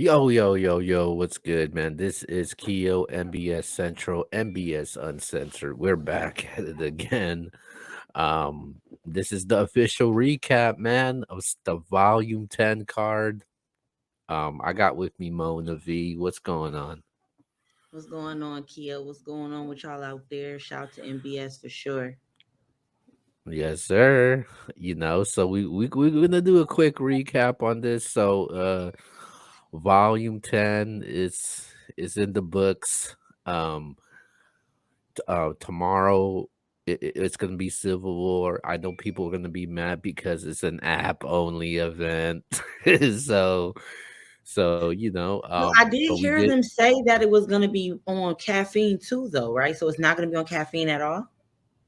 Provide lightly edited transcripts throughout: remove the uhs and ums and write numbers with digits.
Yo, yo, yo, yo, what's good, man? This is Keo, MBS Central, MBS Uncensored. We're back at it again. This is the official recap, man, of the Volume 10 card. I got with me Mona V. What's going on? What's going on, Kia? What's going on with y'all out there? Shout out to MBS for sure. Yes, sir. So we're gonna do a quick recap on this. Volume 10 is in the books. Um, Tomorrow it's going to be Civil War. I know people are going to be mad because it's an app only event. so Well, I but did we hear did. them say that it was going to be on caffeine too, though, right? So it's not going to be on caffeine at all.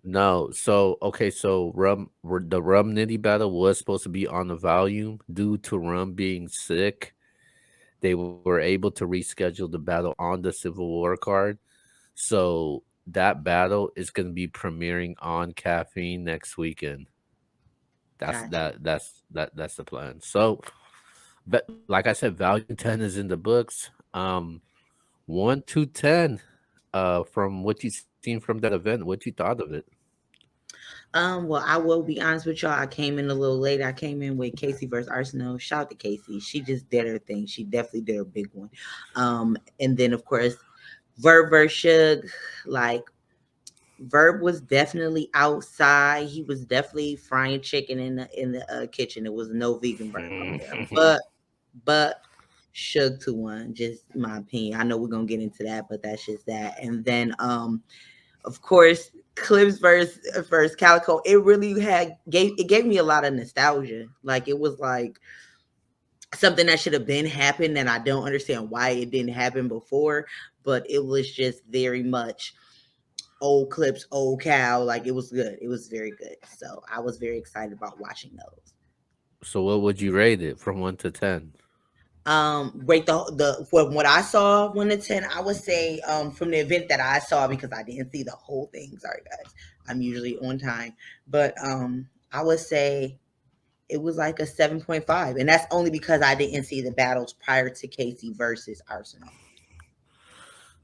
No, so okay, so the Rum Nitty battle was supposed to be on the volume due to Rum being sick. They were able to reschedule the battle on the Civil War card. So that battle is going to be premiering on caffeine next weekend. Gotcha. That's the plan. So, but like I said, Volume 10 is in the books. 1 to 10. From what you've seen from that event, what you thought of it? Well, I will be honest with y'all. I came in a little late. I came in with Casey versus Arsenal. Shout out to Casey. She just did her thing. She definitely did her big one. And then of course, Verb versus Suge, like Verb was definitely outside. He was definitely frying chicken in the kitchen. There was no vegan Verb out there, but Suge to one, just my opinion. I know we're gonna get into that, but that's just that. And then of course, Clips versus Calico. It really gave me a lot of nostalgia. Like it was like something that should have been happened, and I don't understand why it didn't happen before. But it was just very much old Clips, old Cal. Like it was good. It was very good. So I was very excited about watching those. So, what would you rate it from 1 to 10? Rate the from what I saw 1 to 10, I would say from the event that I saw, because I didn't see the whole thing. Sorry guys. I'm usually on time. But I would say it was like a 7.5. And that's only because I didn't see the battles prior to Casey versus Arsenal.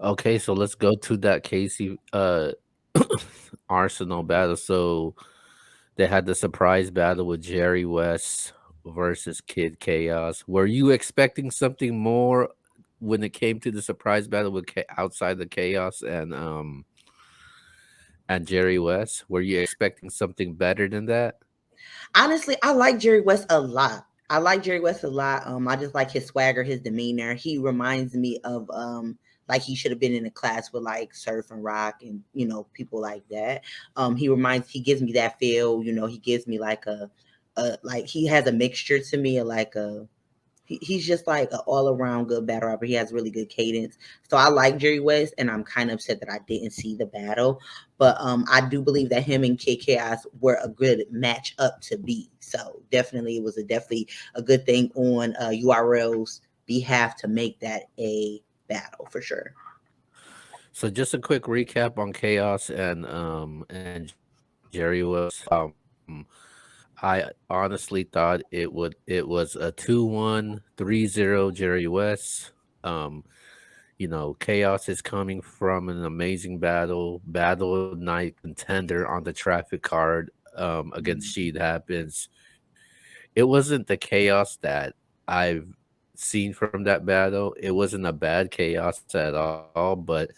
Okay, so let's go to that Casey Arsenal battle. So they had the surprise battle with Jerry West versus Kid Chaos. Were you expecting something more when it came to the surprise battle with outside the Chaos and Jerry West? Were you expecting something better than that? Honestly, I like Jerry West a lot. I like Jerry West a lot. I just like his swagger, his demeanor. He reminds me of like he should have been in a class with like surf and rock and people like that. He gives me that feel. He gives me like a like he has a mixture to me of like he's just like an all around good battle rapper. He has really good cadence. So I like Jerry West, and I'm kind of upset that I didn't see the battle. But I do believe that him and Kid Chaos were a good match up to be. So definitely, it was definitely a good thing on URL's behalf to make that a battle for sure. So just a quick recap on Chaos and Jerry West. I honestly thought it was a 2-1, 3-0 Jerry West. Um Chaos is coming from an amazing battle night contender on the traffic card against Sheed Happens. It wasn't the chaos that I've seen from that battle. It wasn't a bad chaos at all, but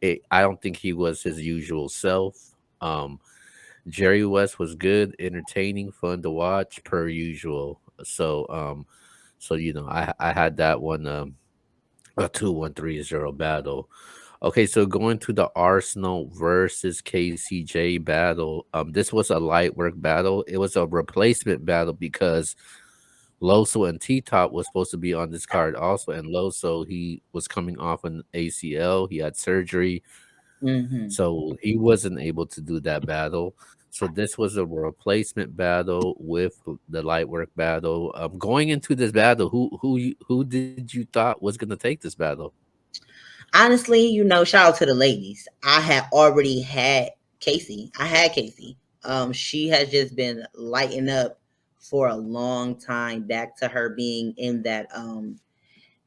I don't think he was his usual self. Um, Jerry West was good, entertaining, fun to watch per usual. I had that one a 2-1-3-0 battle. Okay, so going to the Arsenal versus KCJ battle. This was a light work battle. It was a replacement battle because Loso and T Top was supposed to be on this card also, and Loso he was coming off an ACL. He had surgery, Hmm. so he wasn't able to do that battle. So this was a replacement battle with the light work battle. Going into this battle, who did you thought was gonna take this battle? Honestly, shout out to the ladies. I had already had Casey. I had Casey. She has just been lighting up for a long time, back to her being in that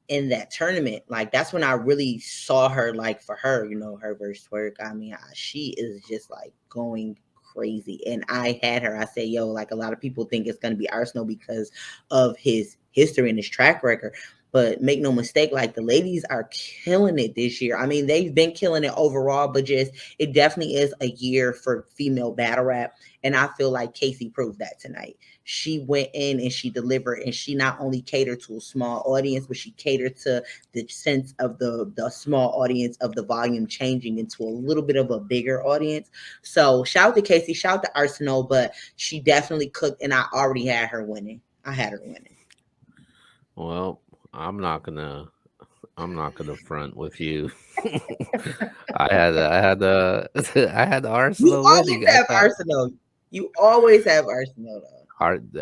in that tournament. Like that's when I really saw her. Like for her, you know, her verse twerk. I mean, she is just like going crazy. And I had her. I say, yo, like a lot of people think it's gonna be Arsenal because of his history and his track record. But make no mistake, like the ladies are killing it this year. I mean, they've been killing it overall, but just it definitely is a year for female battle rap. And I feel like Casey proved that tonight. She went in and she delivered, and she not only catered to a small audience, but she catered to the sense of the small audience of the volume changing into a little bit of a bigger audience. So shout out to Casey, shout out to Arsenal, but she definitely cooked, and I already had her winning. I had her winning. Well, I'm not gonna I'm not gonna front with you. I had You Arsenal always winning. I have thought Arsenal. You always have Arsenal though.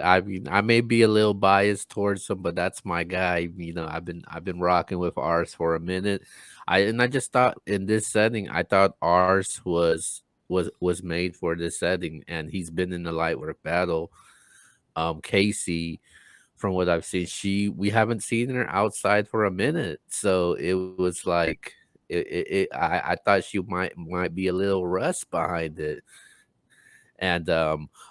I mean, I may be a little biased towards him, but that's my guy. You know, I've been rocking with ours for a minute. I just thought in this setting, I thought ours was made for this setting, and he's been in the light work battle. Casey, from what I've seen, we haven't seen her outside for a minute, so it was like I thought she might be a little rust behind it. And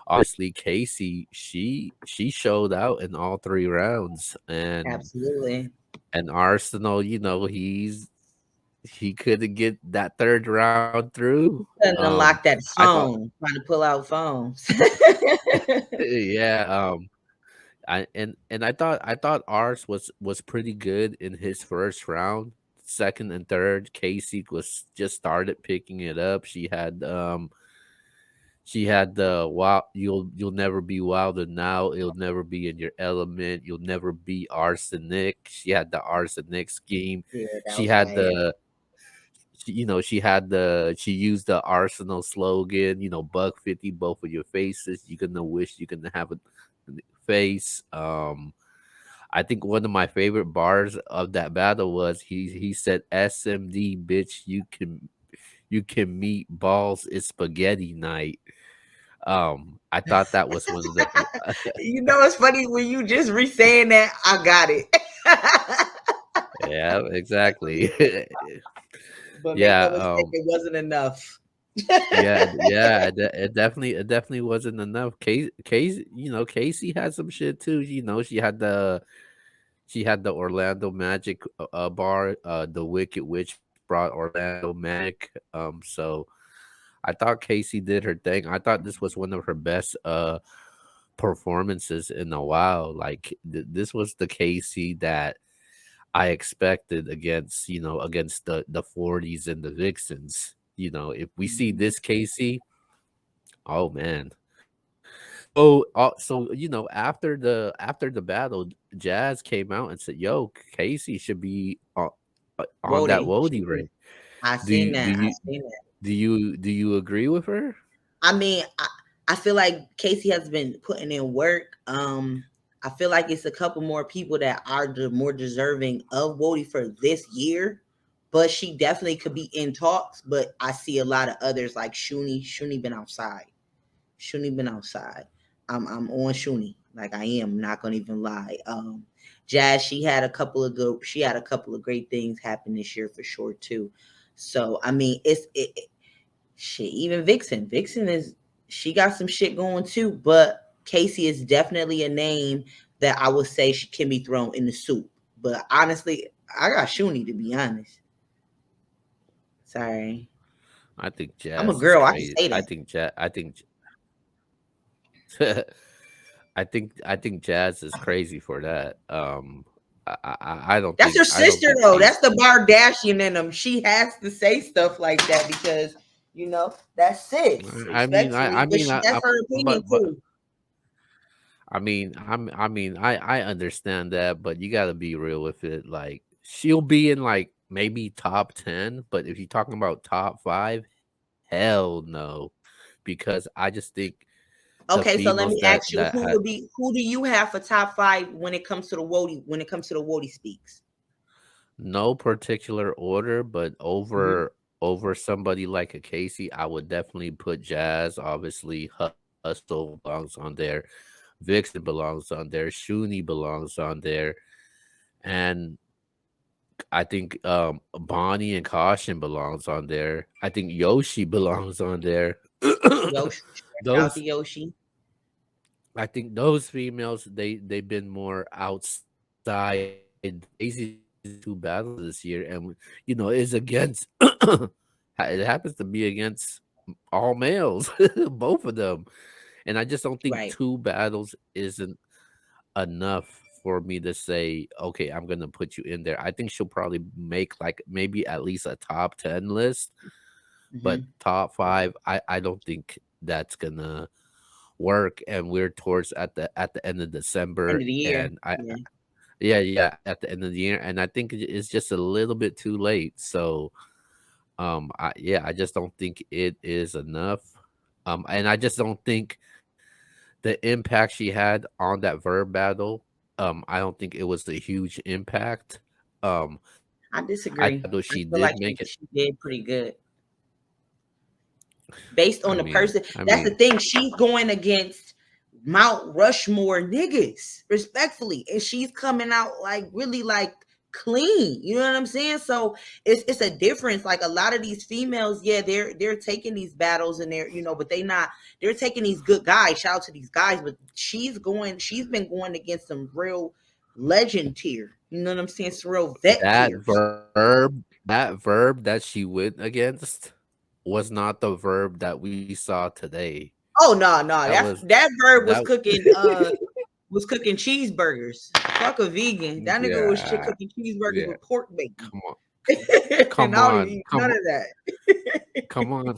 obviously Casey, she showed out in all three rounds, Absolutely. and Arsenal, he couldn't get that third round through. Couldn't unlock that I thought phone. Trying to pull out phones. yeah, and I thought ours was pretty good in his first round. Second and third, Casey was just started picking it up. She had the wild. You'll never be wilder now. You'll never be in your element. You'll never be arsenic. She had the arsenic scheme. Yeah, that She was had fire. she used the Arsenal slogan. Buck 50, both of your faces. You're gonna wish you can have a face. I think one of my favorite bars of that battle was he said SMD bitch. You can meet balls. It's spaghetti night. I thought that was one of the You know, it's funny when you just re-saying that. I got it. yeah, exactly. But make Yeah, no mistake, it wasn't enough. yeah, it definitely wasn't enough. Casey had some shit too. She had the Orlando Magic bar. The Wicked Witch brought Orlando Magic. So I thought Casey did her thing. I thought this was one of her best performances in a while. Like this was the Casey that I expected against the 40s and the Vixens. If we see Mhm. this Casey, oh man. So after the battle, Jazz came out and said, "Yo, Casey should be on that Wody. Wody ring." I Do seen you do that. I you seen that. do you agree with her? I mean, I feel like Casey has been putting in work. I feel like it's a couple more people that are more deserving of Wody for this year, but she definitely could be in talks. But I see a lot of others like Shuni. Shuni been outside. Shuni been outside. I'm on Shuni. Like I am, not gonna even lie. Jazz, she had a couple of great things happen this year for sure too. So I mean shit, even Vixen. Vixen is she got some shit going too, but Casey is definitely a name that I would say she can be thrown in the soup. But honestly, I got Shuni to be honest. Sorry. I think I'm a Jazz is girl, I can crazy. say I that. think Jazz. I think Jazz is crazy for that. I don't That's her think I don't sister think though. she's. That's the Bardashian in them. She has to say stuff like that because that's sis, I mean, respectfully. But that's her opinion but too. I understand that, but you got to be real with it. Like she'll be in like maybe top 10, but if you're talking about top 5, hell no, because I just think the Okay, so let females me that ask you, that had who do you have for top five when it comes to the Wody speaks? no particular order, but Hmm. over somebody like a Casey, I would definitely put Jazz. Obviously, Hustle belongs on there, Vixen belongs on there, Shuni belongs on there, and Bonnie and Caution belongs on there. I think Yoshi belongs on there. Yoshi, shout out to those Yoshi. I think those females they've been more outside. Casey's been in 2 battles this year, and it's against. It happens to be against all males, both of them, and I just don't think Right. 2 battles isn't enough for me to say, okay, I'm gonna put you in there. I think she'll probably make like maybe at least a top 10 list, but Hmm. top five, I don't think that's gonna work. And we're towards at the end of End December, of the year. and I Yeah. yeah, yeah, at the end of the year, and I think it's just a little bit too late. So I just don't think it is enough. And I just don't think the impact she had on that verb battle, I don't think it was a huge impact. Um, I I disagree. thought I she feel did like make it. she did pretty good based I on the mean, person. I That's the mean, thing. She's going against Mount Rushmore niggas, respectfully, and she's coming out like really like clean. You know what I'm saying? So it's a difference. Like a lot of these females, yeah, they're taking these battles and but they not. They're taking these good guys. Shout out to these guys, but she's been going against some real legend tier. You know what I'm saying? Some real vet that tiers. verb that she went against was not the verb that we saw today. Oh no, no, That was that bird that. was cooking cheeseburgers. Fuck a vegan. That nigga was shit Yeah, cooking cheeseburgers yeah. with pork bacon. Come on, And come I don't even on, eat none come of that. come on,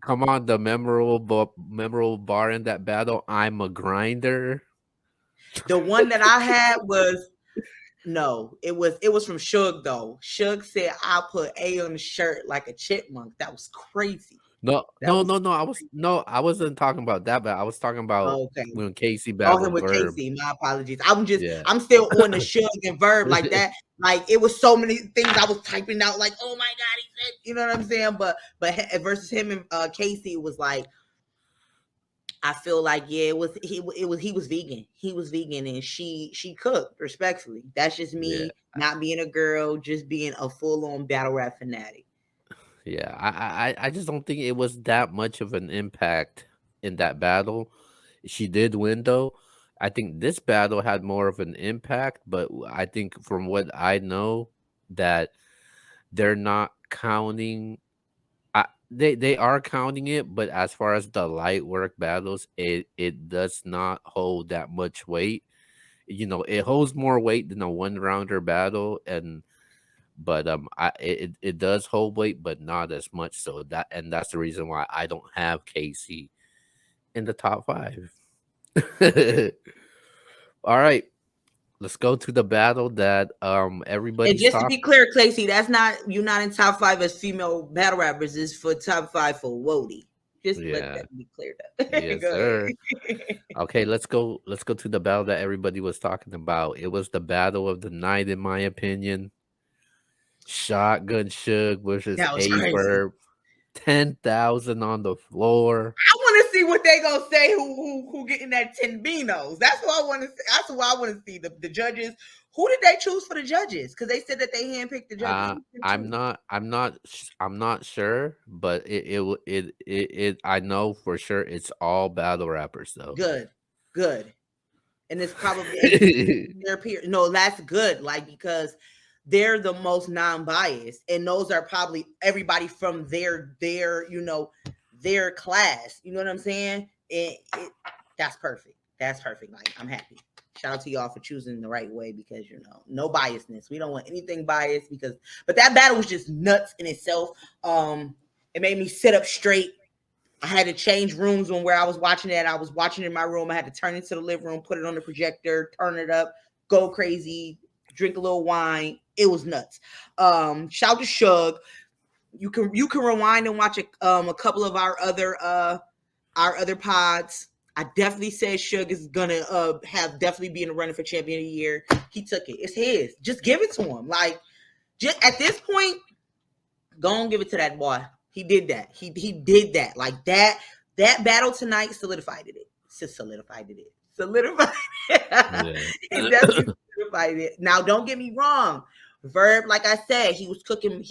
come on. The memorable bar in that battle. I'm a grinder. The one that I had was no, it was from Suge though. Suge said I put A on the shirt like a chipmunk. That was crazy. No, That no, was no, no. crazy. I wasn't talking about that, but I was talking about Oh, okay. when Casey Oh, him battled with Verb. Casey. My apologies. Yeah. I'm still on the Suge and Verb like that. Like it was so many things I was typing out. Like, oh my god, he said, you know what I'm saying? But versus him and Casey was like, I feel like yeah, he was vegan. He was vegan, and she cooked respectfully. That's just Yeah. me not being a girl, just being a full on battle rap fanatic. Yeah. I just don't think it was that much of an impact in that battle. She did win though. I think this battle had more of an impact, but I think from what I know that they're not counting. They are counting it, but as far as the light work battles, it does not hold that much weight. It holds more weight than a one rounder battle, and but it does hold weight, but not as much. So that's the reason why I don't have KC in the top five. All right, let's go to the battle that And everybody's just to talking. be clear, Clacy, that's not you're not in top five as female battle rappers. Is for top five for Wody. Just let Yeah, that be cleared up. yes, Go sir. ahead. Okay, let's go to the battle that everybody was talking about. It was the battle of the night, in my opinion. Shotgun Shug versus That was A crazy. Verb. 10,000 on the floor. I want to see what they gonna say. Who getting that 10 Beanos? That's what I want to. That's what I want to see. The judges. Who did they choose for the judges? Because they said that they handpicked the judges. Who did they choose? I'm not sure, but I know for sure it's all battle rappers though. Good, good. And it's probably and their peer. No, that's good. Like because they're the most non-biased, and those are probably everybody from their class. You know what I'm saying? That's perfect. That's perfect. Like I'm happy. Shout out to y'all for choosing the right way because no biasness. We don't want anything biased but that battle was just nuts in itself. It made me sit up straight. I had to change rooms when where I was watching it. I was watching in my room. I had to turn into the living room, put it on the projector, turn it up, go crazy, drink a little wine. It was nuts. Shout to Shug. You can rewind and watch a couple of our other pods. I definitely said Shug is gonna have definitely be in the running for champion of the year. He took it. It's his. Just give it to him. Like just at this point, go and give it to that boy. He did that. He did that. Like that battle tonight solidified it. Solidified it. Solidified it. Yeah. It definitely solidified it. Now, don't get me wrong. Verb, like I said, he was cooking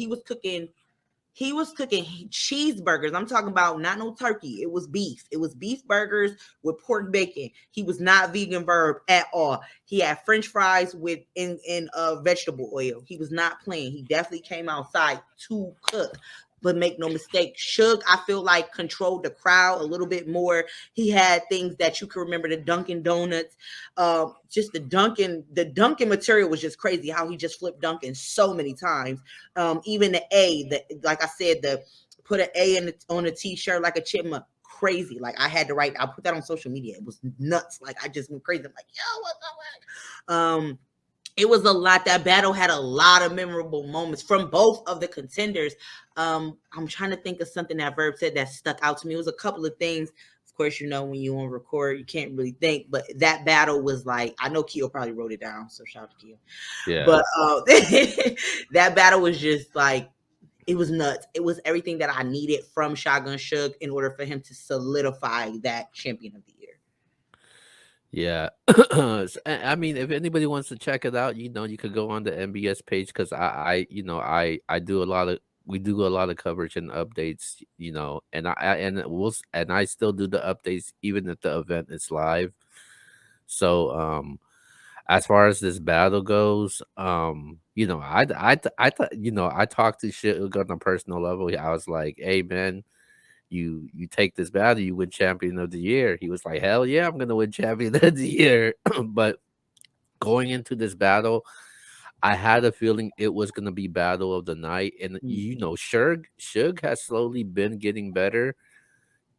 cheeseburgers. I'm talking about not no turkey. It was beef. It was beef burgers with pork bacon. He was not vegan Verb at all. He had French fries with in vegetable oil. He was not playing. He definitely came outside to cook. But make no mistake, Suge, I feel like controlled the crowd a little bit more. He had things that you can remember, the Dunkin' Donuts, just the Dunkin' material was just crazy. How he just flipped Dunkin' so many times. Even like I said, the put an A on a t-shirt like a chipmunk. Crazy. Like I put that on social media. It was nuts. Like I just went crazy. I'm like, yo, what's up? It was a lot. That battle had a lot of memorable moments from both of the contenders. I'm trying to think of something that Verb said that stuck out to me. It was a couple of things. Of course, when you on record, you can't really think, but that battle was like, I know Keo probably wrote it down, so shout out to Keo. Yeah. But that battle was just like, it was nuts. It was everything that I needed from Shotgun Suge in order for him to solidify that champion of the year. Yeah. I mean, if anybody wants to check it out, you could go on the MBS page because I do a lot of we do a lot of coverage and updates, and I still do the updates even if the event is live. So, as far as this battle goes, I thought, I talked to shit on a personal level. I was like, hey man, you take this battle, you win champion of the year. He was like, hell yeah, I'm gonna win champion of the year. But going into this battle, I had a feeling it was gonna be battle of the night. And Mhm. Suge has slowly been getting better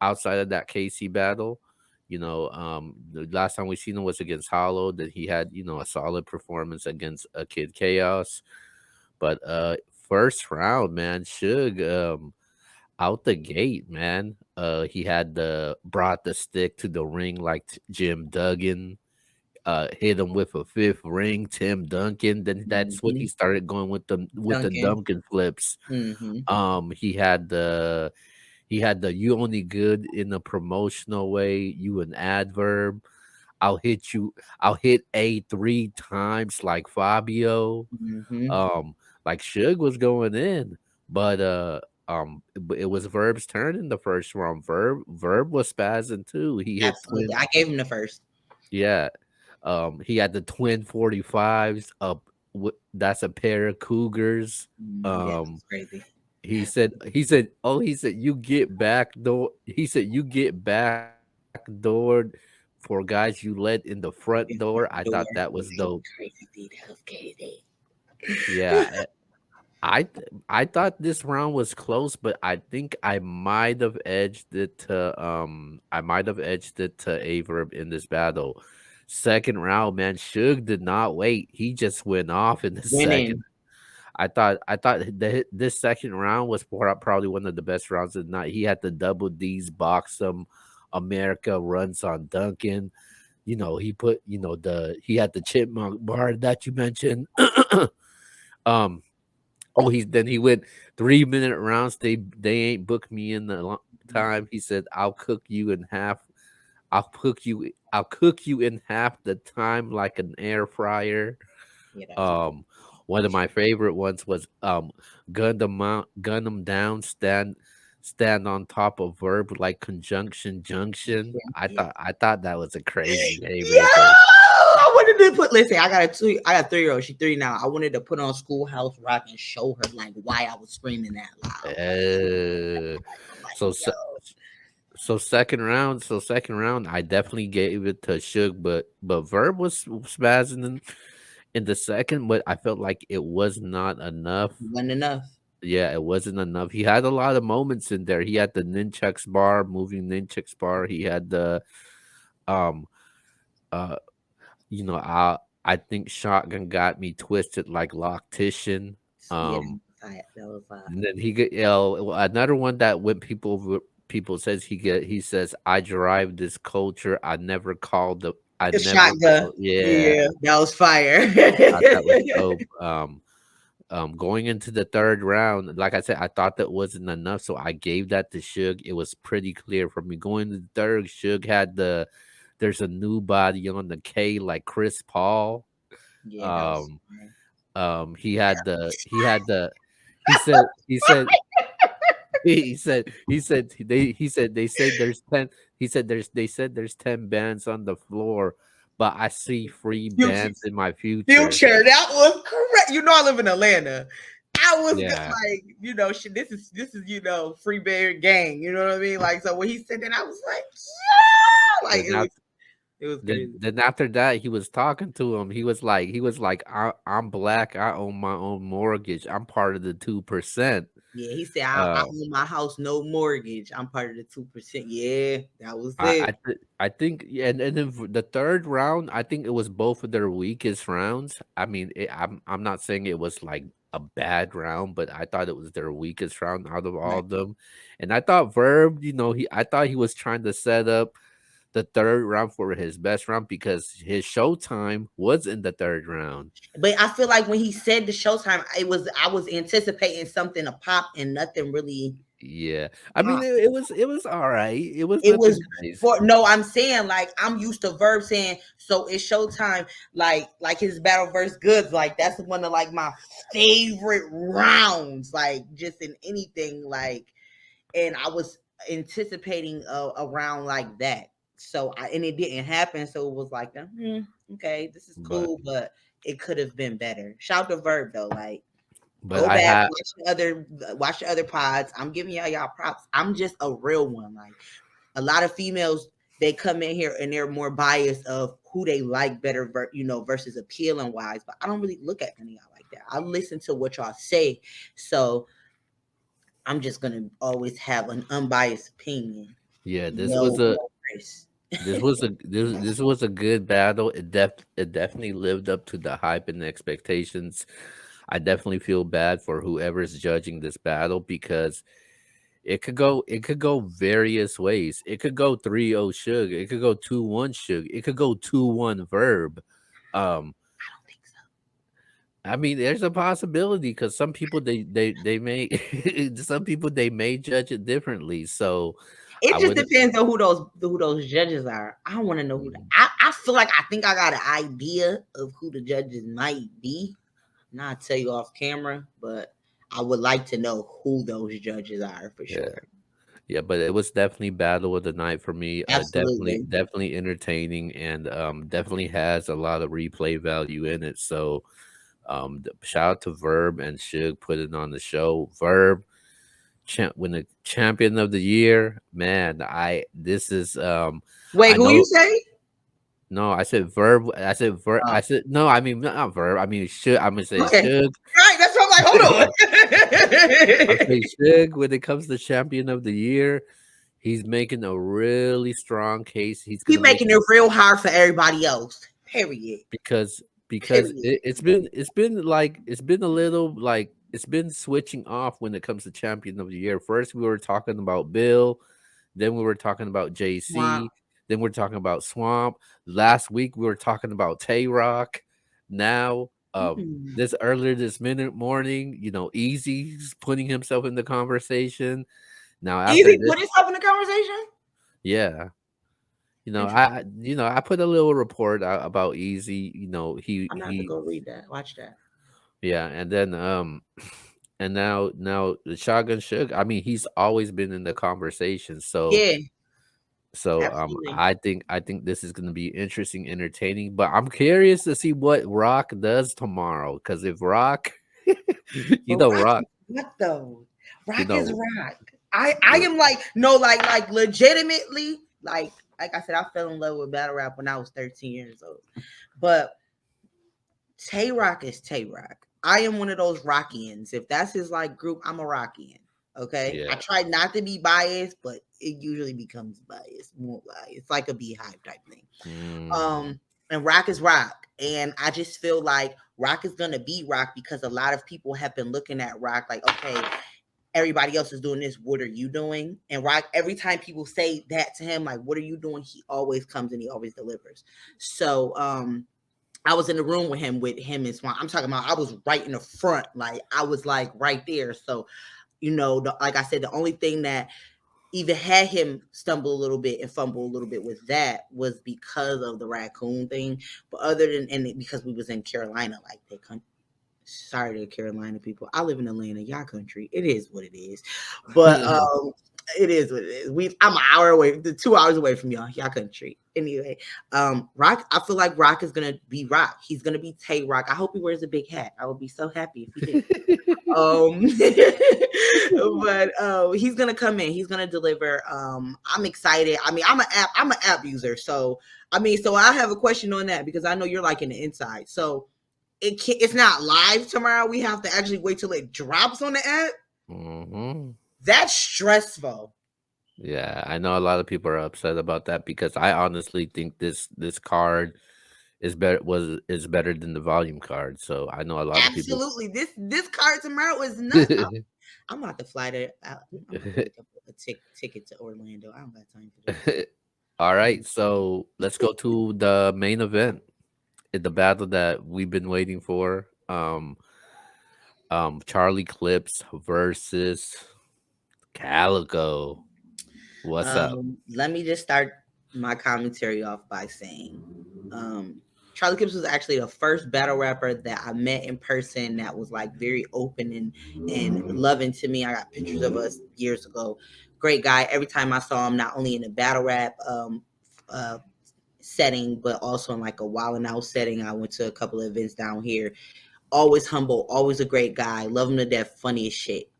outside of that KC battle. The last time we seen him was against Hollow, that he had, a solid performance against a Kid Chaos. But first round, man, Suge, out the gate, man. He had the brought the stick to the ring like Jim Duggan. Hit him with a fifth ring, Tim Duncan. Then that's when he Mhm. started going with the Duncan. Duncan flips. Mhm. He had the you only good in a promotional way. You an adverb. I'll hit you. I'll hit A three times like Fabio. Mhm. Um, like Suge was going in, but it was Verb's turn in the first round. Verb was spazzing too. He hit Absolutely. twin. I gave him the first. Yeah. He had the twin 45s up. That's a pair of Cougars. Yeah, Um, it's crazy. he said, you get back door. He said, you get backdoored for guys you let in the front door. I In thought front that was door. dope. Yeah, crazy. That was crazy. Yeah. I thought this round was close, but I think I might have edged it to Averb in this battle. Second round, man, Suge did not wait. He just went off in the second. Winning. I thought this second round was probably one of the best rounds of the night. He had the double D's box him. America runs on Duncan. He had the chipmunk bar that you mentioned. um Oh, he went 3-minute rounds. They ain't booked me in the time. He said, "I'll cook you in half. I'll cook you in half the time like an air fryer." Yeah, that was crazy. Um, One of my favorite ones was gun them down, stand on top of verb like conjunction junction. I Yeah. thought I thought that was a crazy Yo, haymaker. I wanted to put. Listen, I got a 3-year-old. She's 3 now. I wanted to put on Schoolhouse Rock and show her like why I was screaming that loud. Uh, I'm like, so yo, So second round, I definitely gave it to Suge, but Verb was spazzing in the second, but I felt like it was not enough. it wasn't enough. Yeah, it wasn't enough. He had a lot of moments in there. He had the nunchucks bar, moving nunchucks bar. He had the um uh I think shotgun got me twisted like loctician. Yeah, Um that was And then he get another one that when people says he says, I drive this culture. I a never shotgun. called. Yeah, Yeah, that was fire. I thought that was dope. Going into the third round, like I said, I thought that wasn't enough, so I gave that to Suge. It was pretty clear for me. Going to the third, Suge had there's a new body on the K like Chris Paul. Yeah, that was Um fire. He had the he said he said he said there's 10 he said there's 10 bands on the floor, but I see free Future, bands in my future. future. That was correct. You know, I live in Atlanta. I was Yeah. like, shit. This is free bear gang. You know what I mean? Like, so when he said that, I was like, yeah, like Then it was. af It was then crazy. then after that, he was talking to him. He was like, I'm black. I own my own mortgage. I'm part of the 2%." Yeah, he said, I Uh, own my house, no mortgage. I'm part of the 2%. Yeah, that was I it. I think, yeah, and then for the third round, I think it was both of their weakest rounds. I mean, I'm not saying it was like a bad round, but I thought it was their weakest round out of all Right. of them. And I thought Verb, I thought he was trying to set up the third round for his best round because his showtime was in the third round. But I feel like when he said the showtime, I was anticipating something to pop and nothing really Yeah, I mean, popped. it was all right. It was It nothing was crazy. for no, I'm saying like I'm used to Verb saying so it's showtime, like his battle verse goods, like that's one of like my favorite rounds, like just in anything, like and I was anticipating a round like that. So and it didn't happen. So it was like, okay, this is But cool, but it could have been better. Shout to Verb though, like but go I back, had watch the other pods. I'm giving y'all props. I'm just a real one. Like a lot of females, they come in here and they're more biased of who they like better, versus appealing wise. But I don't really look at any of y'all like that. I listen to what y'all say. So I'm just gonna always have an unbiased opinion. yeah, No Chris. this was a good battle. It definitely lived up to the hype and the expectations. I definitely feel bad for whoever's judging this battle because it could go various ways. It could go 3-0 Suge. It could go 2-1 Suge. It could go 2-1 Verb. Um, I don't think so. I mean, there's a possibility because some people they may some people they may judge it differently. So I It just wouldn't. depends on who those judges are. I want to know who. Mhm. I feel like I think I got an idea of who the judges might be. Not tell you off camera, but I would like to know who those judges are for Yeah. sure. Yeah, but it was definitely battle of the night for me. Definitely, Absolutely. definitely entertaining, and definitely has a lot of replay value in it. So, shout out to Verb and Suge putting on the show. Verb, when the champion of the year, man. Wait, I who you know. say? No, I said Verb. I said Verb. Oh, I said no. I mean not Verb. I mean Suge. I'm gonna say okay. Suge. Right, that's what I'm like. Hold I'm on. saying Suge when it comes to champion of the year. He's making a really strong case. He's He gonna make making it real hard for everybody else. Period. because Period. it's been a little like it's been switching off when it comes to champion of the year. First we were talking about Bill, then we were talking about Wow. JC, then we're talking about Swamp. Last week we were talking about Tay Rock. Now Mm. this earlier this minute morning, Easy's putting himself in the conversation. Now after Easy this, put himself in the conversation. yeah. Interesting. I put a little report out about Easy. I'm gonna have to He go read that. Watch that. yeah, and then and now the Shotgun Suge. I mean, he's always been in the conversation. So Yeah, absolutely. I think this is gonna be interesting, entertaining. But I'm curious to see what Rock does tomorrow. Because if Rock, you But know Rock Rock, is rock though. you Rock is know, rock. I am like no like legitimately like I said I fell in love with battle rap when I was 13 years old. But Tay Rock is Tay Rock. I am one of those Rockians. If that's his like group, I'm a Rockian. Okay. I yeah. try not to be biased, but it usually becomes biased. Won't lie. It's like a beehive type thing. Mm, Um, and rock is rock. And I just feel like rock is gonna be rock because a lot of people have been looking at rock like, okay, everybody else is doing this. What are you doing? And rock, every time people say that to him, like, what are you doing? He always comes and he always delivers. So I was in the room with him and Swan. I'm talking about I was right in the front, like I was like right there. So, like I said, the only thing that even had him stumble a little bit and fumble a little bit with that was because of the raccoon thing. But other than and because we was in Carolina, like they couldn't Sorry to Carolina people. I live in Atlanta, y'all country. It is what it is. But it is what it is. I'm an hour away, 2 hours away from y'all country. Anyway, Rock, I feel like Rock is gonna be Rock. He's gonna be Tay Rock. I hope he wears a big hat. I would be so happy if he did. Um, but he's gonna come in. He's gonna deliver. I'm excited. I mean, I'm an app user, so I mean, so I have a question on that because I know you're like in the inside. So it's not live tomorrow. We have to actually wait till it drops on the app. Hmm. That's stressful. Yeah, I know a lot of people are upset about that because I honestly think this card is better than the volume card. So I know a lot of people. Absolutely. This card tomorrow is nuts. I'm about to fly to. I'm about to look up a ticket to Orlando. I don't got time for this. All right, so let's go to the main event, the battle that we've been waiting for. Charlie Clips versus Calico. What's up? Let me just start my commentary off by saying, Charlie Clips was actually the first battle rapper that I met in person that was like very open and loving to me. I got pictures of us years ago. Great guy. Every time I saw him, not only in the battle rap uh, setting, but also in like a wild and out setting. I went to a couple of events down here. Always humble, always a great guy. Love him to death. Funny as shit.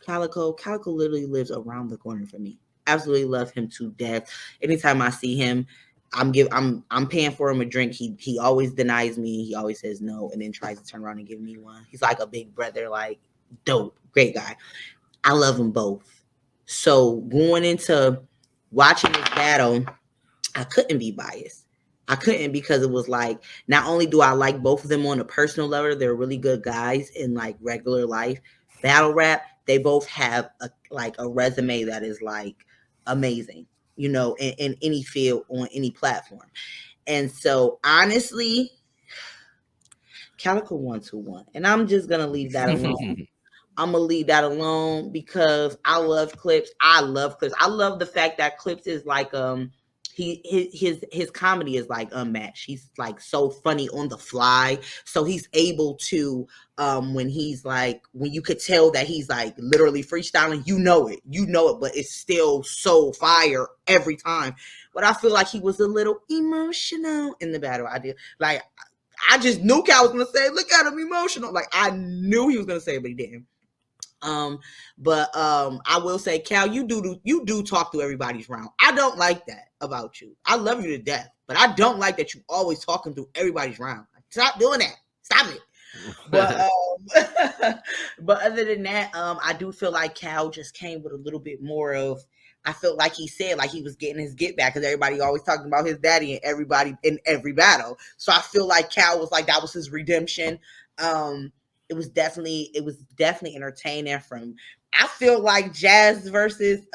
Calico literally lives around the corner from me. Absolutely love him to death. Anytime I see him, I'm paying for him a drink. He always denies me. He always says no, and then tries to turn around and give me one. He's like a big brother, like dope, great guy. I love them both. So going into watching this battle, I couldn't be biased. I couldn't because it was like not only do I like both of them on a personal level, they're really good guys in like regular life. Battle rap, they both have a resume that is like amazing, in any field on any platform. And so honestly, Calico 121. And I'm just gonna leave that alone. I'm gonna leave that alone because I love Clips. I love Clips. I love the fact that Clips is like his comedy is like unmatched. He's like so funny on the fly. So he's able to when he's like when you could tell that he's like literally freestyling, you know it, but it's still so fire every time. But I feel like he was a little emotional in the battle. I did like I just knew Cal was gonna say, look at him emotional. Like I knew he was gonna say it, but he didn't. Um, but I will say, Cal, you do talk through everybody's round. I don't like that about you. I love you to death, but I don't like that you always talking through everybody's round. Stop doing that. Stop it. But but other than that, I do feel like Cal just came with a little bit more of. I felt like he said like he was getting his get back because everybody always talking about his daddy and everybody in every battle. So I feel like Cal was like that was his redemption. Um, it was definitely entertaining. From I feel like Jazz versus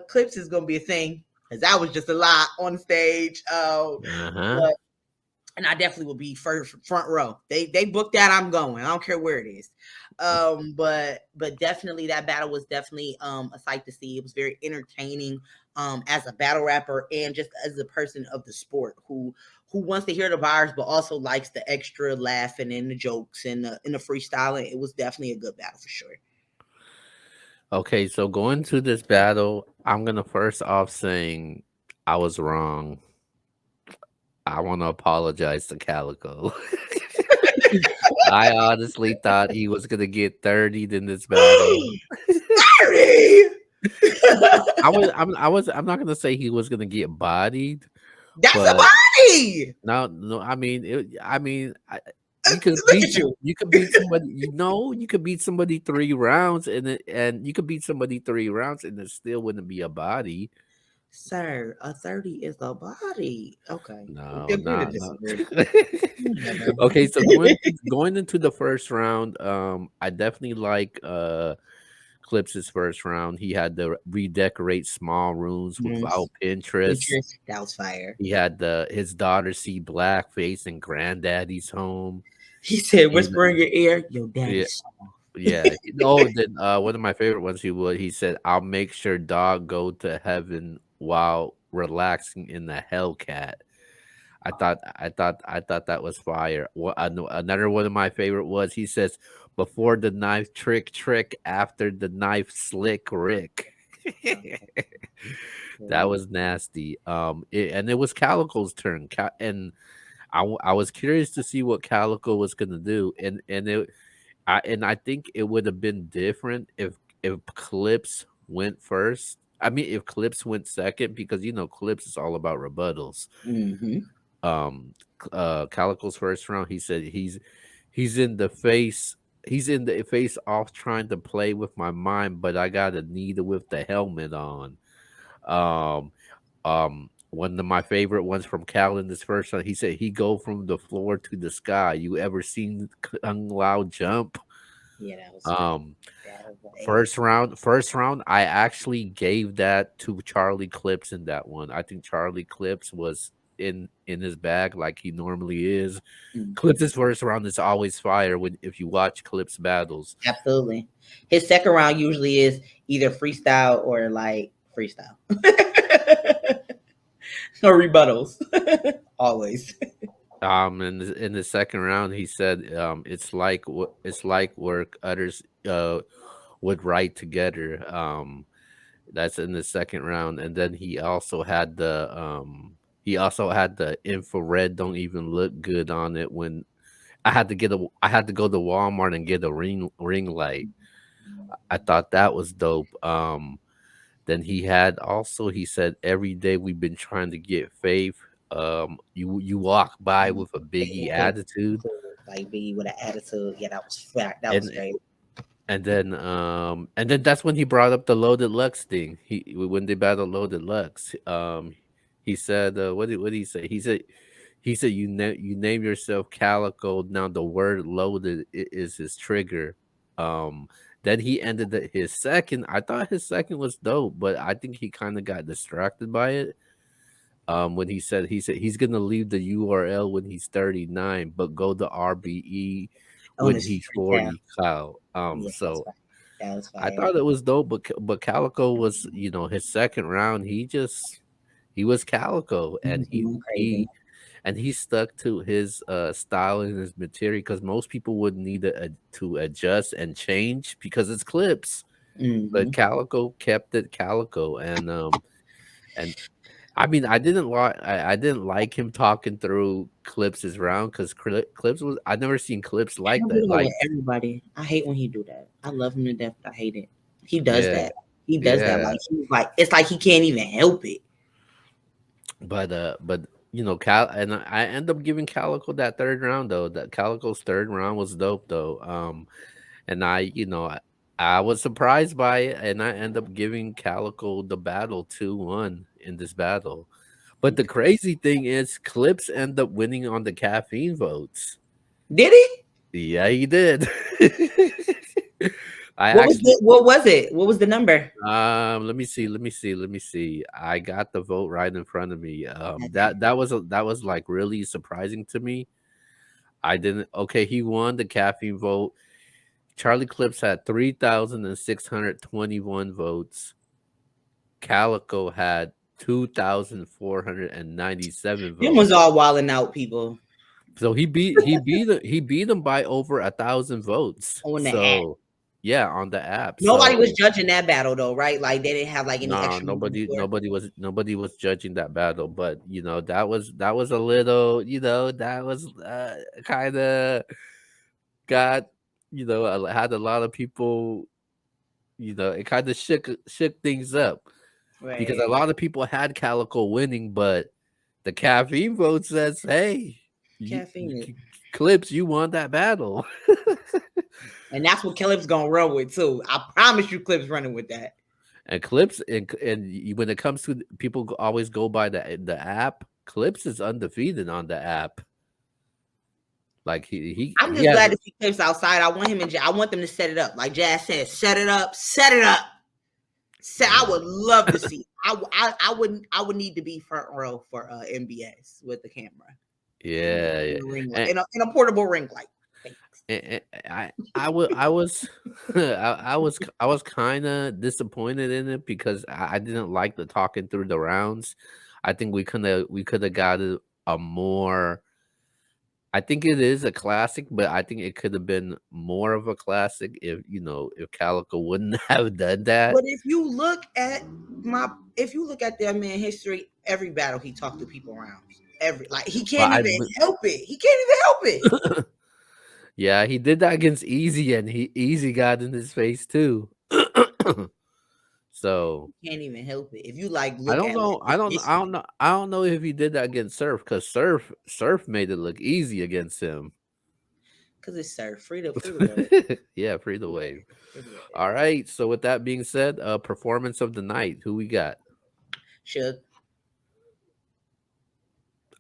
Clips is gonna be a thing because that was just a lot on stage. Uh-huh. But and I definitely will be first front row. They booked that. I'm going. I don't care where it is. But definitely that battle was definitely a sight to see. It was very entertaining as a battle rapper and just as a person of the sport who wants to hear the bars but also likes the extra laughing and the jokes and the freestyling. It was definitely a good battle for sure. Okay, so going to this battle, I'm gonna first off saying I was wrong. I want to apologize to Calico. I honestly thought he was gonna get 30'd in this battle. Sorry. I'm not gonna say he was gonna get bodied, That's a but body. no, I mean, Look at you. you could beat somebody. You could beat somebody 3 rounds, and you could beat somebody 3 rounds, and it still wouldn't be a body. Sir, a 30 is a body. Okay. We No, agree to no, no. disagree. Whatever. Okay, so going into the first round, I definitely like Clips's first round. He had to redecorate small rooms without Yes. Pinterest. That was fire. He had his daughter see blackface in granddaddy's home. He said, You whisper in your ear, your know, daddy's soft. yeah. Oh, then one of my favorite ones he said, "I'll make sure dog go to heaven while relaxing in the Hellcat." I thought that was fire. Another one of my favorite was he says, before the knife trick after the knife slick Rick. That Okay. was nasty. And it was Calico's turn. And I was curious to see what Calico was gonna do, and I think it would have been different if Clips went first. I mean, if Clips went second, because Clips is all about rebuttals. Mm-hmm. Calico's first round, he said he's in the face. He's in the face off trying to play with my mind, but I got a needle with the helmet on. Um, One of my favorite ones from Cal in this first one, he said he go from the floor to the sky. You ever seen Kung Lao jump? Yeah, that was funny. Um, That was first round, I actually gave that to Charlie Clips in that one. I think Charlie Clips was in his bag like he normally is. mm-hmm. Clips' first round is always fire when if you watch Clips battles. Absolutely. His second round usually is either freestyle or like freestyle or rebuttals. Always. In the second round, he said, it's like work others would write together. That's in the second round, and then he also had the infrared don't even look good on it when I had to go to Walmart and get a ring light. I thought that was dope. Then he said every day we've been trying to get faith. You walk by with a Biggie Okay. attitude, Like be with an attitude. Yeah, that was fact. That was and great. and then that's when he brought up the Loaded Lux thing. When they battled Loaded Lux, he said, what did he say? He said you name yourself Calico. Now the word loaded is his trigger. Um, then he ended his second. I thought his second was dope, but I think he kind of got distracted by it. When he said he's gonna leave the URL when he's 39, but go to RBE On when his he's freestyle. 40. Kyle. Yeah, that's So fire. That was I fire. thought it was dope, but Calico was, his second round. He was Calico, He and was going crazy. he stuck to his style and his material because most people would need to adjust and change because it's clips. Mm-hmm. But Calico kept it Calico, and I mean I didn't like him talking through Clips' round because Clips was I never seen Clips I like do that. that Like with everybody. I hate when he do that. I love him to death, but I hate it. He does yeah, that. He does that. yeah. Like he's like it's like he can't even help it. But Cal and I end up giving Calico that third round though. That Calico's third round was dope though. And I was surprised by it, and I end up giving Calico the battle 2-1 in this battle. But the Okay. crazy thing is, Clips end up winning on the caffeine votes. Did he? Yeah, he did. I What was actually the what was it? What was the number? let me see. I got the vote right in front of me. Okay. That was like really surprising to me. I didn't Okay, he won the caffeine vote. Charlie Clips had 3,621 votes. Calico had 2,497 Them was votes. all wilding out people So he beat him by over 1,000 votes. on the app. So yeah, on the app. Nobody was So judging that battle though, right? Like they didn't have like any no, extra moving for. nobody was judging that battle, but that was a little, that was kind of got, had a lot of people, it kind of shook things up because a Right. lot of people had Calico winning, but the caffeine vote says, "Hey, Caffeine. Clips, you won that battle." And that's what Caleb's gonna run with too. I promise you Clip's running with that. And Clips, when it comes to people always go by the app. Clips is undefeated on the app. Like I'm he just has glad to see Clips outside. I want him and I want them to set it up. Like Jazz said, set it up, set it up. I uh, would love to see. I would need to be front row for MBS with the camera yeah, yeah. in a ring light And, in a portable ring light. Thanks. I was I was kind of disappointed in it because I didn't like the talking through the rounds. I think we could have got a more I think it is a classic, but I think it could have been more of a classic if if Calico wouldn't have done that. But if you look at that man history, every battle he talked to people around. Every like he But can't even help it. He can't even help it. yeah, he did that against Easy, and he Easy got in his face too. So He can't even help it. If you like I look don't at like know. his I don't history, know. I don't know if he did that against Surf because Surf made it look easy against him. because it's sir, free to wave, Yeah, free the free to wave. wave, free to wave. All right. So with that being said, performance of the night. Who we got? Shook.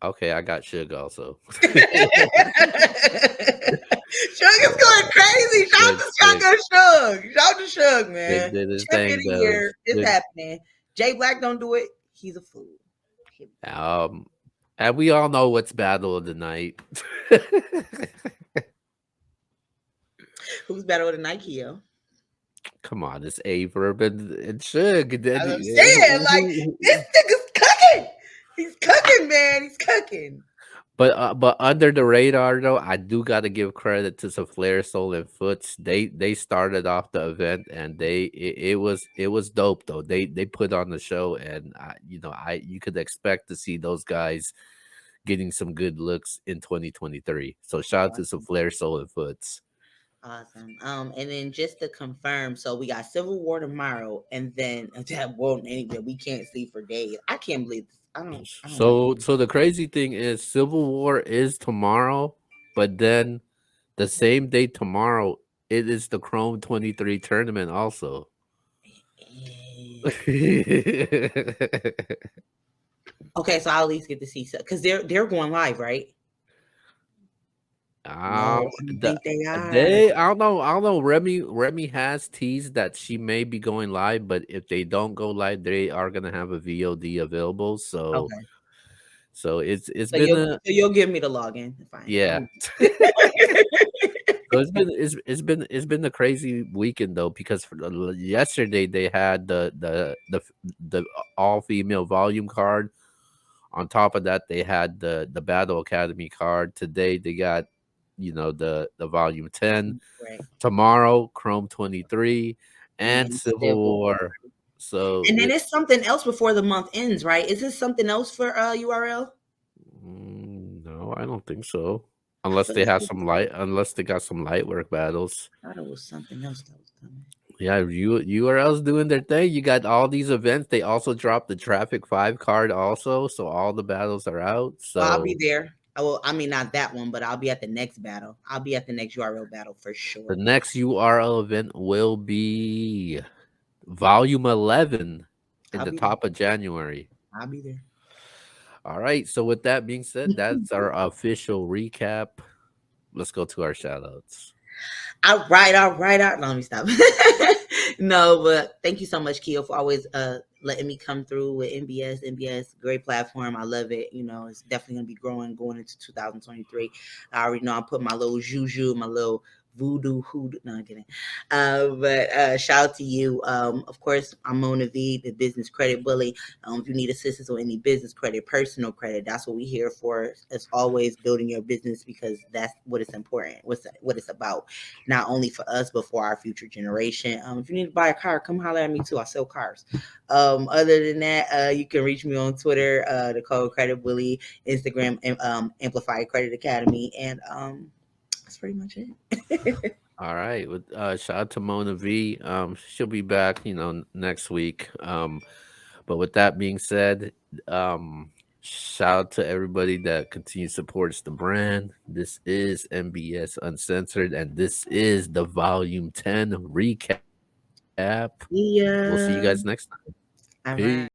Okay, I got Suge also. Suge is Yeah, going crazy. Suge, Shout Suge, out to Suge. Shout out to Suge, Suge man. did his Champion thing of the though. year. It's Suge, happening. Jay Black don't do it. He's a fool. Here we go. um, and we all know what's battle of the night. Who's better with a Nike? Yo? Come on, it's Averb and Suge. As I'm saying, like this nigga's cooking. He's cooking, man. He's cooking. But under the radar though, I do got to give credit to some Flair Soul and Foots. They started off the event and it was dope though. They put on the show and I you could expect to see those guys getting some good looks in 2023. So shout out to some Awesome. Flair Soul and Foots. Awesome. And then just to confirm, so we got Civil War tomorrow, and then that won't that we can't see for days. I can't believe this. I don't like So the crazy thing is Civil War is tomorrow, but then the same day tomorrow it is the Chrome 23 tournament also. it. Okay, so I'll at least get to see because they're going live, right? No, I don't The think they are. they I don't know. Remy has teased that she may be going live, but if they don't go live, they are gonna have a VOD available. So Okay, it's so been a you'll give me the login. Fine. yeah. So it's been a crazy weekend though because yesterday they had the all female volume card. On top of that, they had the Battle Academy card. Today they got the volume 10. Right. Tomorrow Chrome 23 And and then Civil Civil War. War. So And then it it's something else before the month ends, right? Is this something else for URL? no, I don't think so. I feel like Unless they got some light work battles. I thought it was something else that was coming. Yeah, URL's doing their thing. You got all these events. They also dropped the Traffic 5 card also, so all the battles are out. Well, I'll be So there. I mean, not that one, but I'll be at the next battle. I'll be at the next URL battle for the sure. next URL event will be Volume 11 in I'll the be there. top of January. I'll be there. All right. So with that being said, that's our official recap. Let's go to our shout outs. All right, all right, all right. No, let me stop. No, but thank you so much, Keo, for always letting me come through with NBS. NBS, great platform. I love it. You know, it's definitely gonna be growing going into 2023. I already know I put my little juju, my little voodoo hoodoo. No, I'm kidding. But shout out to you. Of course, I'm Mona V, the business credit bully. If you need assistance on any business credit, personal credit, that's what we're here for. It's always building your business because that's what it's important. What it's about, not only for us but for our future generation. If you need to buy a car, come holler at me too. I sell cars. Other than that, you can reach me on Twitter, the Code Credit Bully, Instagram, Amplify Credit Academy, and that's pretty much it. All right. With shout out to Mona V. She'll be back, next week. But with that being said, shout out to everybody that continues supports the brand. This is MBS Uncensored, and this is the Volume 10 recap. We'll see you guys next time. Yeah. All Peace. right.